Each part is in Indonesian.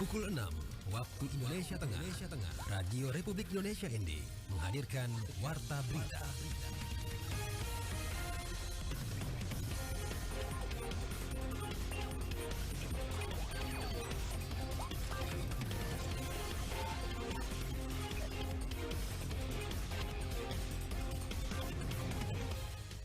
Pukul 6 waktu Indonesia Tengah. Radio Republik Indonesia ND menghadirkan Warta Berita.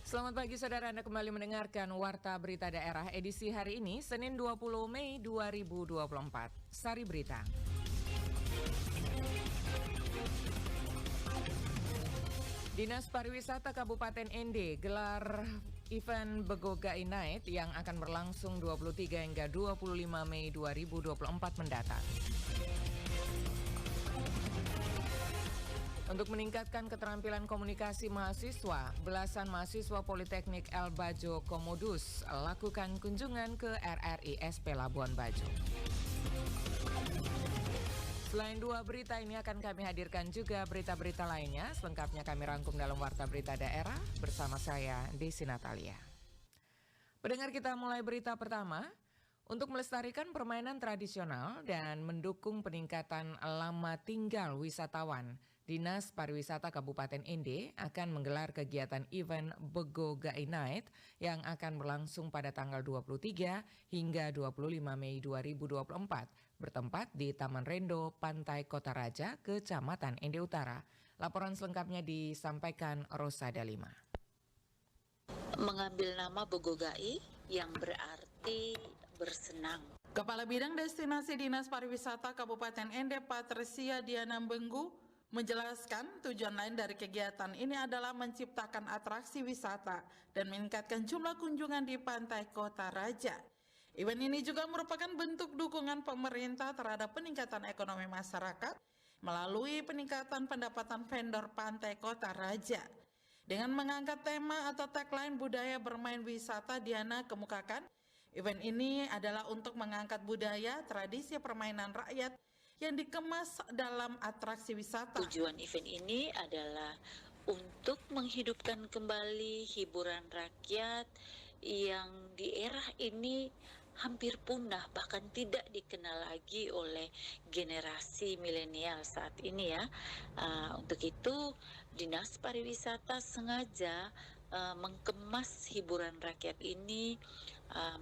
Selamat pagi saudara, Anda kembali mendengarkan Warta Berita Daerah edisi hari ini, Senin 20 Mei 2024. Sari Berita. Dinas Pariwisata Kabupaten ND gelar event Begogai Night yang akan berlangsung 23 hingga 25 Mei 2024 mendatang. Untuk meningkatkan keterampilan komunikasi mahasiswa, belasan mahasiswa Politeknik El Bajo Komodus lakukan kunjungan ke RRISP Labuan Bajo. Selain dua berita ini akan kami hadirkan juga berita-berita lainnya. Selengkapnya kami rangkum dalam Warta Berita Daerah bersama saya, Desi Natalia. Pendengar, kita mulai berita pertama. Untuk melestarikan permainan tradisional dan mendukung peningkatan lama tinggal wisatawan, Dinas Pariwisata Kabupaten ND akan menggelar kegiatan event Begogai Night yang akan berlangsung pada tanggal 23 hingga 25 Mei 2024 bertempat di Taman Rendo, Pantai Kota Raja, Kecamatan ND Utara. Laporan selengkapnya disampaikan Rosada Lima. Mengambil nama Begogai yang berarti bersenang. Kepala Bidang Destinasi Dinas Pariwisata Kabupaten ND Patricia Diana Benggu menjelaskan tujuan lain dari kegiatan ini adalah menciptakan atraksi wisata dan meningkatkan jumlah kunjungan di Pantai Kota Raja. Event ini juga merupakan bentuk dukungan pemerintah terhadap peningkatan ekonomi masyarakat melalui peningkatan pendapatan vendor Pantai Kota Raja. Dengan mengangkat tema atau tagline budaya bermain wisata, Diana kemukakan event ini adalah untuk mengangkat budaya tradisi permainan rakyat yang dikemas dalam atraksi wisata. Tujuan event ini adalah untuk menghidupkan kembali hiburan rakyat yang di era ini hampir punah, bahkan tidak dikenal lagi oleh generasi milenial saat ini ya. Untuk itu Dinas Pariwisata sengaja mengemas hiburan rakyat ini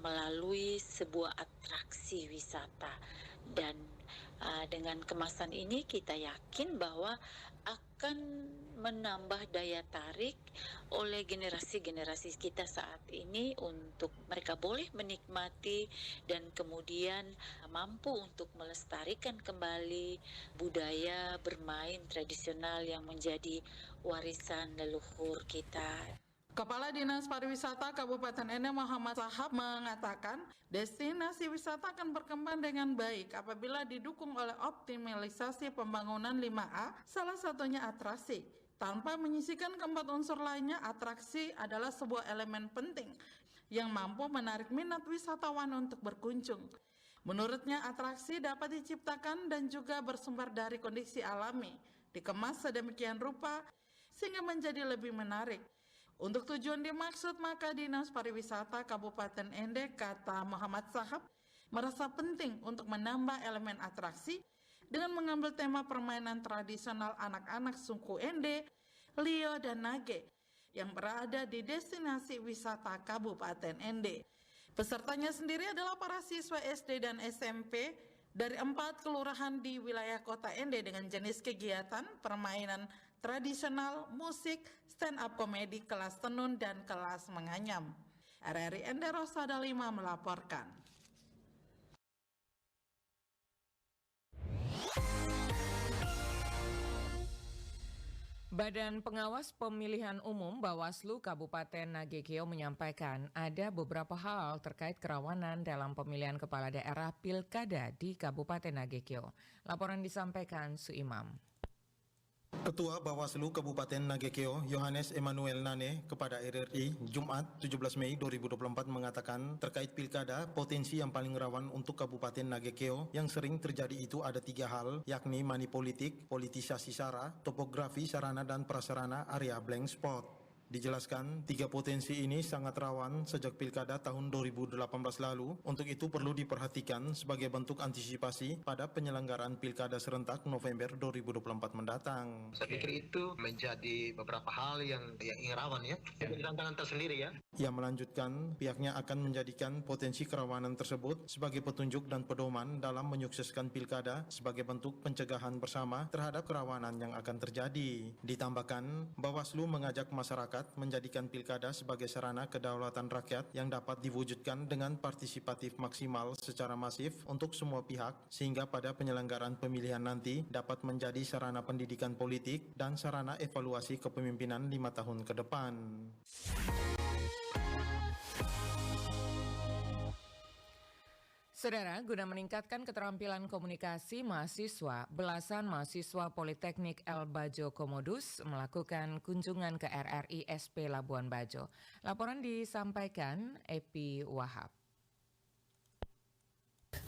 melalui sebuah atraksi wisata, dan dengan kemasan ini kita yakin bahwa akan menambah daya tarik oleh generasi-generasi kita saat ini untuk mereka boleh menikmati dan kemudian mampu untuk melestarikan kembali budaya bermain tradisional yang menjadi warisan leluhur kita. Kepala Dinas Pariwisata Kabupaten ND Muhammad Sahab mengatakan destinasi wisata akan berkembang dengan baik apabila didukung oleh optimalisasi pembangunan 5A, salah satunya atraksi. Tanpa menyisihkan keempat unsur lainnya, atraksi adalah sebuah elemen penting yang mampu menarik minat wisatawan untuk berkunjung. Menurutnya, atraksi dapat diciptakan dan juga bersumber dari kondisi alami, dikemas sedemikian rupa sehingga menjadi lebih menarik. Untuk tujuan dimaksud, maka Dinas Pariwisata Kabupaten ND, kata Muhammad Sahab, merasa penting untuk menambah elemen atraksi dengan mengambil tema permainan tradisional anak-anak suku ND, Lio, dan Nage yang berada di destinasi wisata Kabupaten ND. Pesertanya sendiri adalah para siswa SD dan SMP dari 4 kelurahan di wilayah kota ND dengan jenis kegiatan permainan tradisional, musik, stand-up komedi, kelas tenun, dan kelas menganyam. RRI ND Rosada 5 melaporkan. Badan Pengawas Pemilihan Umum Bawaslu Kabupaten Nagekeo menyampaikan ada beberapa hal terkait kerawanan dalam pemilihan kepala daerah Pilkada di Kabupaten Nagekeo. Laporan disampaikan Suimam. Ketua Bawaslu Kabupaten Nagekeo, Yohanes Emmanuel Nane, kepada RRI Jumat 17 Mei 2024 mengatakan terkait pilkada, potensi yang paling rawan untuk Kabupaten Nagekeo yang sering terjadi itu ada 3 hal, yakni money politik, politisasi sara, topografi sarana dan prasarana area blank spot. Dijelaskan, 3 potensi ini sangat rawan sejak pilkada tahun 2018 lalu. Untuk itu perlu diperhatikan sebagai bentuk antisipasi pada penyelenggaraan pilkada serentak November 2024 mendatang. Saya pikir itu menjadi beberapa hal yang rawan ya. Jadi tantangan tersendiri ya. Ia melanjutkan, pihaknya akan menjadikan potensi kerawanan tersebut sebagai petunjuk dan pedoman dalam menyukseskan pilkada sebagai bentuk pencegahan bersama terhadap kerawanan yang akan terjadi. Ditambahkan, Bawaslu mengajak masyarakat menjadikan pilkada sebagai sarana kedaulatan rakyat yang dapat diwujudkan dengan partisipatif maksimal secara masif untuk semua pihak, sehingga pada penyelenggaraan pemilihan nanti dapat menjadi sarana pendidikan politik dan sarana evaluasi kepemimpinan 5 tahun ke depan. Saudara, guna meningkatkan keterampilan komunikasi mahasiswa, belasan mahasiswa Politeknik El Bajo Komodus melakukan kunjungan ke RRI SP Labuan Bajo. Laporan disampaikan Epi Wahab.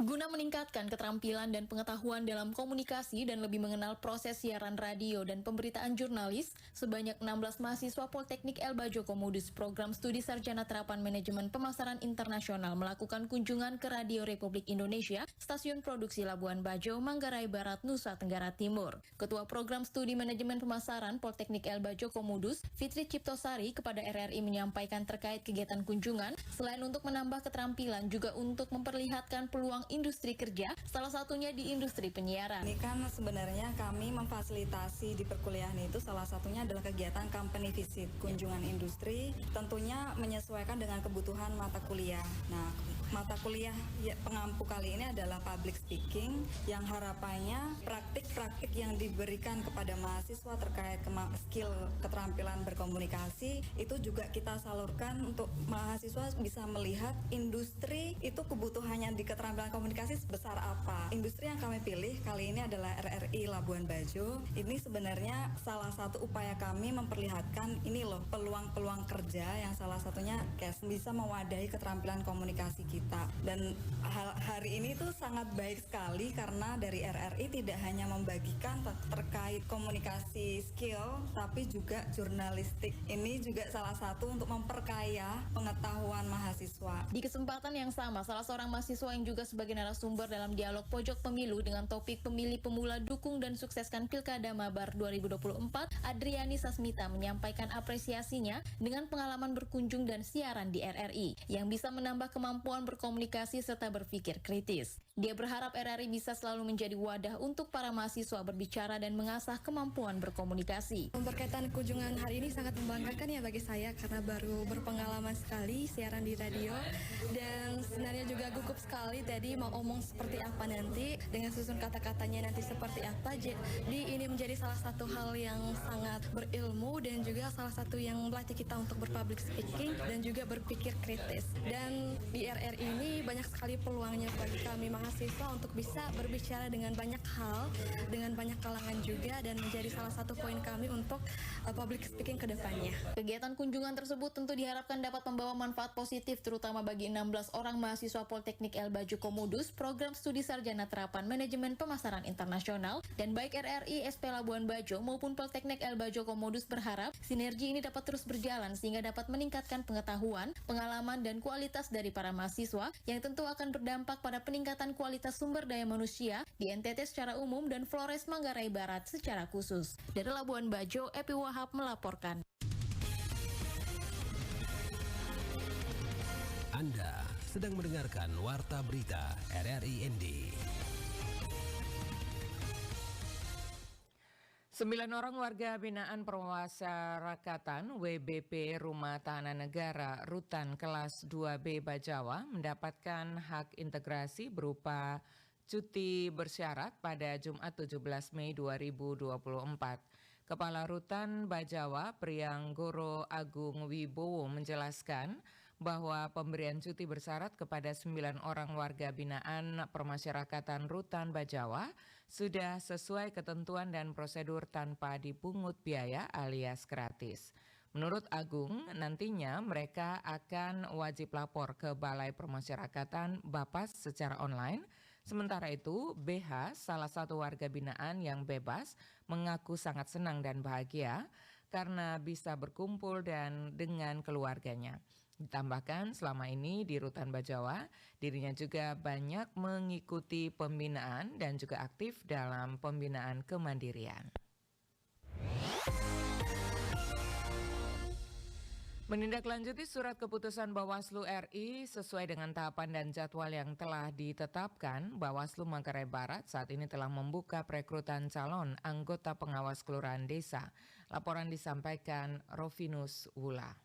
Guna meningkatkan keterampilan dan pengetahuan dalam komunikasi dan lebih mengenal proses siaran radio dan pemberitaan jurnalis, sebanyak 16 mahasiswa Politeknik El Bajo Komodus Program Studi Sarjana Terapan Manajemen Pemasaran Internasional melakukan kunjungan ke Radio Republik Indonesia, Stasiun Produksi Labuan Bajo, Manggarai Barat, Nusa Tenggara Timur. Ketua Program Studi Manajemen Pemasaran Politeknik El Bajo Komodus, Fitri Ciptosari, kepada RRI menyampaikan terkait kegiatan kunjungan, selain untuk menambah keterampilan, juga untuk memperlihatkan peluang industri kerja, salah satunya di industri penyiaran. Ini kan sebenarnya kami memfasilitasi di perkuliahan itu salah satunya adalah kegiatan company visit, kunjungan industri, tentunya menyesuaikan dengan kebutuhan mata kuliah. Nah, mata kuliah pengampu kali ini adalah public speaking, yang harapannya praktik-praktik yang diberikan kepada mahasiswa terkait skill keterampilan berkomunikasi itu juga kita salurkan untuk mahasiswa bisa melihat industri itu kebutuhannya di keterampilan komunikasi sebesar apa. Industri yang kami pilih kali ini adalah RRI Labuan Bajo. Ini sebenarnya salah satu upaya kami memperlihatkan ini loh peluang-peluang kerja yang salah satunya bisa mewadahi keterampilan komunikasi kita. Dan hari ini tuh sangat baik sekali karena dari RRI tidak hanya membagikan terkait komunikasi skill tapi juga jurnalistik. Ini juga salah satu untuk memperkaya pengetahuan mahasiswa. Di kesempatan yang sama, salah seorang mahasiswa yang juga sebagai narasumber dalam dialog pojok pemilu dengan topik pemilih pemula dukung dan sukseskan Pilkada Mabar 2024, Adriani Sasmita menyampaikan apresiasinya dengan pengalaman berkunjung dan siaran di RRI yang bisa menambah kemampuan berkomunikasi serta berpikir kritis. Dia berharap RRI bisa selalu menjadi wadah untuk para mahasiswa berbicara dan mengasah kemampuan berkomunikasi. Berkaitan kunjungan hari ini sangat membanggakan ya bagi saya karena baru berpengalaman sekali siaran di radio dan sebenarnya juga gugup sekali tadi mau omong seperti apa nanti dengan susun kata-katanya nanti seperti apa. Jadi ini menjadi salah satu hal yang sangat berilmu dan juga salah satu yang melatih kita untuk berpublic speaking dan juga berpikir kritis. Dan di RRI ini banyak sekali peluangnya bagi kami mahasiswa untuk bisa berbicara dengan banyak hal, dengan banyak kalangan juga dan menjadi salah satu poin kami untuk public speaking ke depannya. Kegiatan kunjungan tersebut tentu diharapkan dapat membawa manfaat positif terutama bagi 16 orang mahasiswa Politeknik El Bajo Komodus Program Studi Sarjana Terapan Manajemen Pemasaran Internasional, dan baik RRI SP Labuan Bajo maupun Politeknik El Bajo Komodus berharap sinergi ini dapat terus berjalan sehingga dapat meningkatkan pengetahuan, pengalaman dan kualitas dari para mahasiswa yang tentu akan berdampak pada peningkatan kualitas sumber daya manusia di NTT secara umum dan Flores Manggarai Barat secara khusus. Dari Labuan Bajo, Epi Wahab melaporkan. Anda sedang mendengarkan Warta Berita RRI ND. 9 orang warga binaan permasyarakatan WBP Rumah Tahanan Negara Rutan Kelas 2B Bajawa mendapatkan hak integrasi berupa cuti bersyarat pada Jumat 17 Mei 2024. Kepala Rutan Bajawa Prianggoro Agung Wibowo menjelaskan bahwa pemberian cuti bersyarat kepada 9 orang warga binaan permasyarakatan Rutan Bajawa sudah sesuai ketentuan dan prosedur tanpa dipungut biaya alias gratis. Menurut Agung, nantinya mereka akan wajib lapor ke Balai Permasyarakatan Bapas secara online. Sementara itu, BH, salah satu warga binaan yang bebas, mengaku sangat senang dan bahagia karena bisa berkumpul dan dengan keluarganya. Ditambahkan selama ini di Rutan Bajawa, dirinya juga banyak mengikuti pembinaan dan juga aktif dalam pembinaan kemandirian. Menindaklanjuti surat keputusan Bawaslu RI sesuai dengan tahapan dan jadwal yang telah ditetapkan, Bawaslu Manggarai Barat saat ini telah membuka perekrutan calon anggota pengawas kelurahan desa. Laporan disampaikan Rovinus Wula.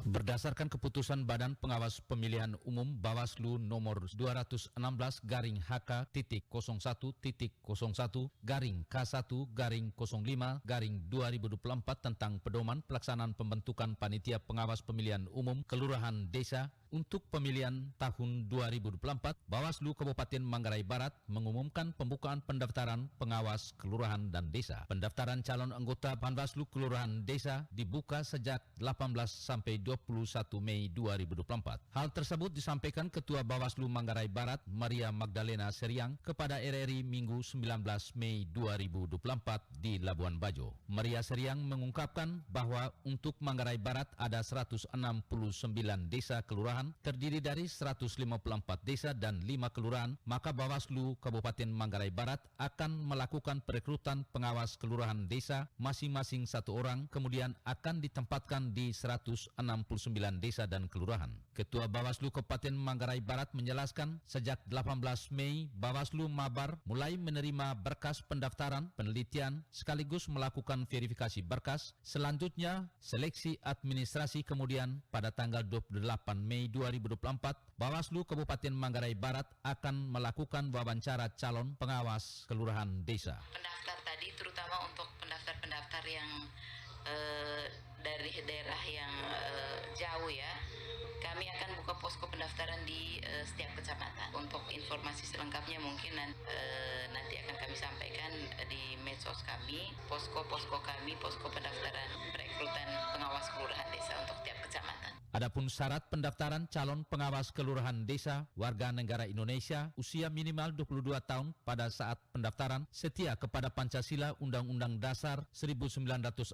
Berdasarkan keputusan Badan Pengawas Pemilihan Umum Bawaslu nomor 216/01.01/K1-05/2024 tentang pedoman pelaksanaan pembentukan panitia pengawas pemilihan umum kelurahan desa untuk pemilihan tahun 2024, Bawaslu Kabupaten Manggarai Barat mengumumkan pembukaan pendaftaran pengawas kelurahan dan desa. Pendaftaran calon anggota Panwaslu kelurahan desa dibuka sejak 18 sampai 21 Mei 2024. Hal tersebut disampaikan Ketua Bawaslu Manggarai Barat, Maria Magdalena Seriang, kepada RRI Minggu 19 Mei 2024 di Labuan Bajo. Maria Seriang mengungkapkan bahwa untuk Manggarai Barat ada 169 desa kelurahan terdiri dari 154 desa dan 5 kelurahan, maka Bawaslu Kabupaten Manggarai Barat akan melakukan perekrutan pengawas kelurahan desa masing-masing 1 orang, kemudian akan ditempatkan di 169 desa dan kelurahan. Ketua Bawaslu Kabupaten Manggarai Barat menjelaskan, sejak 18 Mei Bawaslu Mabar mulai menerima berkas pendaftaran, penelitian, sekaligus melakukan verifikasi berkas. Selanjutnya seleksi administrasi, kemudian pada tanggal 28 Mei 2024, Bawaslu Kabupaten Manggarai Barat akan melakukan wawancara calon pengawas kelurahan desa. Pendaftar tadi terutama untuk pendaftar-pendaftar yang dari daerah yang jauh ya, kami akan buka posko pendaftaran di setiap kecamatan. Untuk informasi selengkapnya mungkin nanti akan kami sampaikan di medsos kami, posko-posko kami, posko pendaftaran perekrutan pengawas kelurahan desa untuk tiap kecamatan. Adapun syarat pendaftaran calon pengawas kelurahan desa, warga negara Indonesia, usia minimal 22 tahun pada saat pendaftaran, setia kepada Pancasila, Undang-Undang Dasar 1945,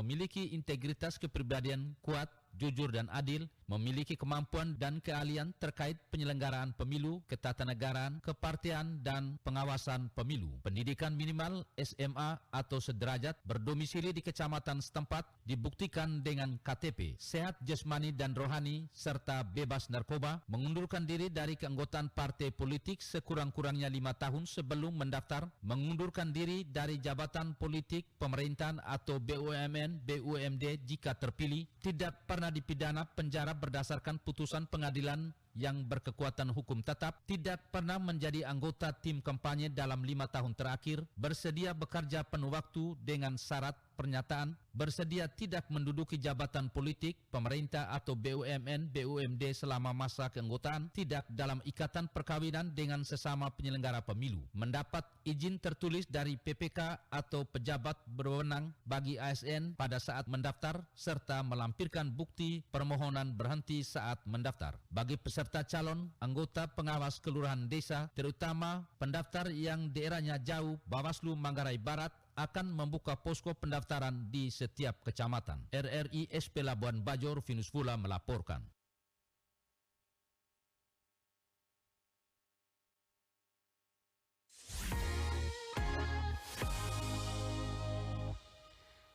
memiliki integritas kepribadian kuat, jujur dan adil, memiliki kemampuan dan keahlian terkait penyelenggaraan pemilu, ketatanegaraan, kepartian dan pengawasan pemilu. Pendidikan minimal SMA atau sederajat, berdomisili di kecamatan setempat, dibuktikan dengan KTP, sehat jasmani dan rohani serta bebas narkoba, mengundurkan diri dari keanggotaan partai politik sekurang-kurangnya 5 tahun sebelum mendaftar, mengundurkan diri dari jabatan politik, pemerintahan atau BUMN, BUMD jika terpilih, tidak pernah dipidana penjara berdasarkan putusan pengadilan yang berkekuatan hukum tetap, tidak pernah menjadi anggota tim kampanye dalam 5 tahun terakhir, bersedia bekerja penuh waktu dengan syarat pernyataan, bersedia tidak menduduki jabatan politik, pemerintah atau BUMN, BUMD selama masa keanggotaan, tidak dalam ikatan perkawinan dengan sesama penyelenggara pemilu, mendapat izin tertulis dari PPK atau pejabat berwenang bagi ASN pada saat mendaftar, serta melampirkan bukti permohonan berhenti saat mendaftar. Bagi peserta calon anggota pengawas kelurahan desa, terutama pendaftar yang daerahnya jauh, Bawaslu Manggarai Barat akan membuka posko pendaftaran di setiap kecamatan. RRI SP Labuan Bajo, Rovinus Wula melaporkan.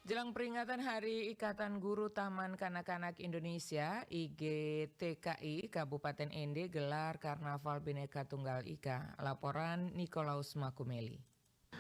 Jelang peringatan Hari Ikatan Guru Taman Kanak-Kanak Indonesia (IGTKI) Kabupaten Ende gelar Karnaval Bhinneka Tunggal Ika. Laporan Nikolaus Makumeli.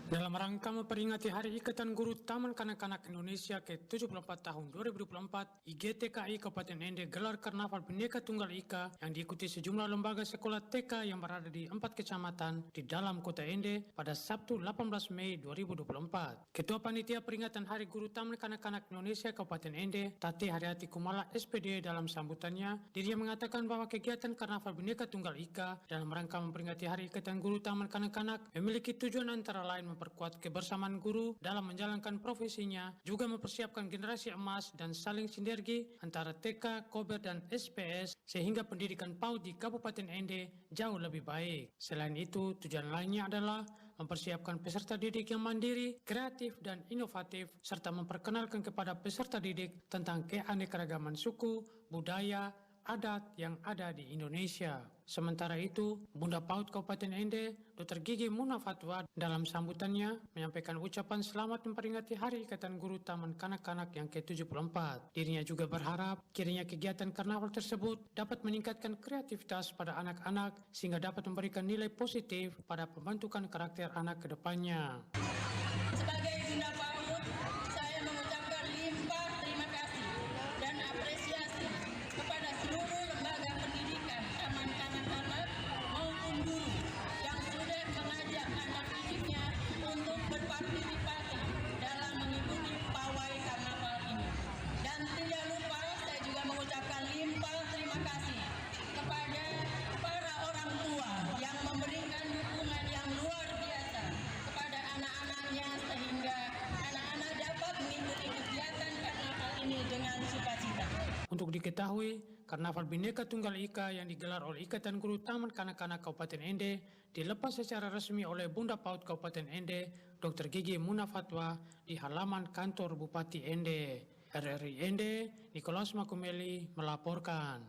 Dalam rangka memperingati Hari Ikatan Guru Taman Kanak-Kanak Indonesia ke-74 tahun 2024, IGTKI Kabupaten Ende gelar Karnaval Bhinneka Tunggal Ika yang diikuti sejumlah lembaga sekolah TK yang berada di 4 kecamatan di dalam kota Ende pada Sabtu 18 Mei 2024. Ketua Panitia Peringatan Hari Guru Taman Kanak-Kanak Indonesia Kabupaten Ende, Tati Haryati Kumala SPD, dalam sambutannya, dirinya mengatakan bahwa kegiatan Karnaval Bhinneka Tunggal Ika dalam rangka memperingati Hari Ikatan Guru Taman Kanak-Kanak memiliki tujuan antara lain memperkuat kebersamaan guru dalam menjalankan profesinya, juga mempersiapkan generasi emas dan saling sinergi antara TK, Kober, dan SPS sehingga pendidikan PAUD di Kabupaten Ende jauh lebih baik. Selain itu, tujuan lainnya adalah mempersiapkan peserta didik yang mandiri, kreatif, dan inovatif, serta memperkenalkan kepada peserta didik tentang keanekaragaman suku, budaya, adat yang ada di Indonesia. Sementara itu, Bunda PAUD Kabupaten Ende, Dr. Gigi Muna Fatwa dalam sambutannya menyampaikan ucapan selamat memperingati Hari Ikatan Guru Taman Kanak-Kanak yang ke-74. Dirinya juga berharap kiranya kegiatan karnaval tersebut dapat meningkatkan kreativitas pada anak-anak sehingga dapat memberikan nilai positif pada pembentukan karakter anak ke depannya. Sebagai Bunda PAUD, saya mengucapkan limpah terima kasih dan apresiasi kepada seluruh lembaga pendidikan taman kanak-kanak maupun guru yang sudah mengajak anak didiknya untuk berpartisipasi dalam mengikuti pawai karnaval ini. Dan tidak lupa saya juga mengucapkan limpah terima kasih kepada para orang tua yang memberikan dukungan yang luar biasa kepada anak-anaknya sehingga anak-anak dapat mengikuti kegiatan karnaval ini dengan sukacita. Untuk diketahui, Karnaval Bhinneka Tunggal Ika yang digelar oleh Ikatan Guru Taman Kanak-Kanak Kabupaten Ende dilepas secara resmi oleh Bunda PAUD Kabupaten Ende, Dr. Gigi Muna Fatwa di halaman kantor Bupati Ende. RRI Ende, Nikolaus Makumeli melaporkan.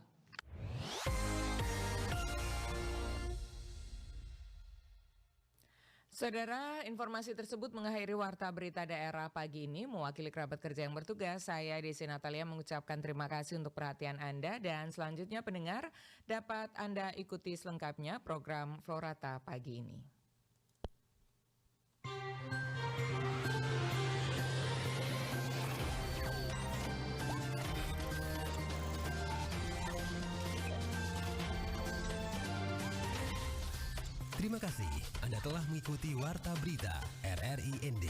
Saudara, informasi tersebut mengakhiri Warta Berita Daerah pagi ini. Mewakili kerabat kerja yang bertugas, saya Desi Natalia mengucapkan terima kasih untuk perhatian Anda. Dan selanjutnya pendengar, dapat Anda ikuti selengkapnya program Florata pagi ini. Terima kasih Anda telah mengikuti Warta Berita RRI ND.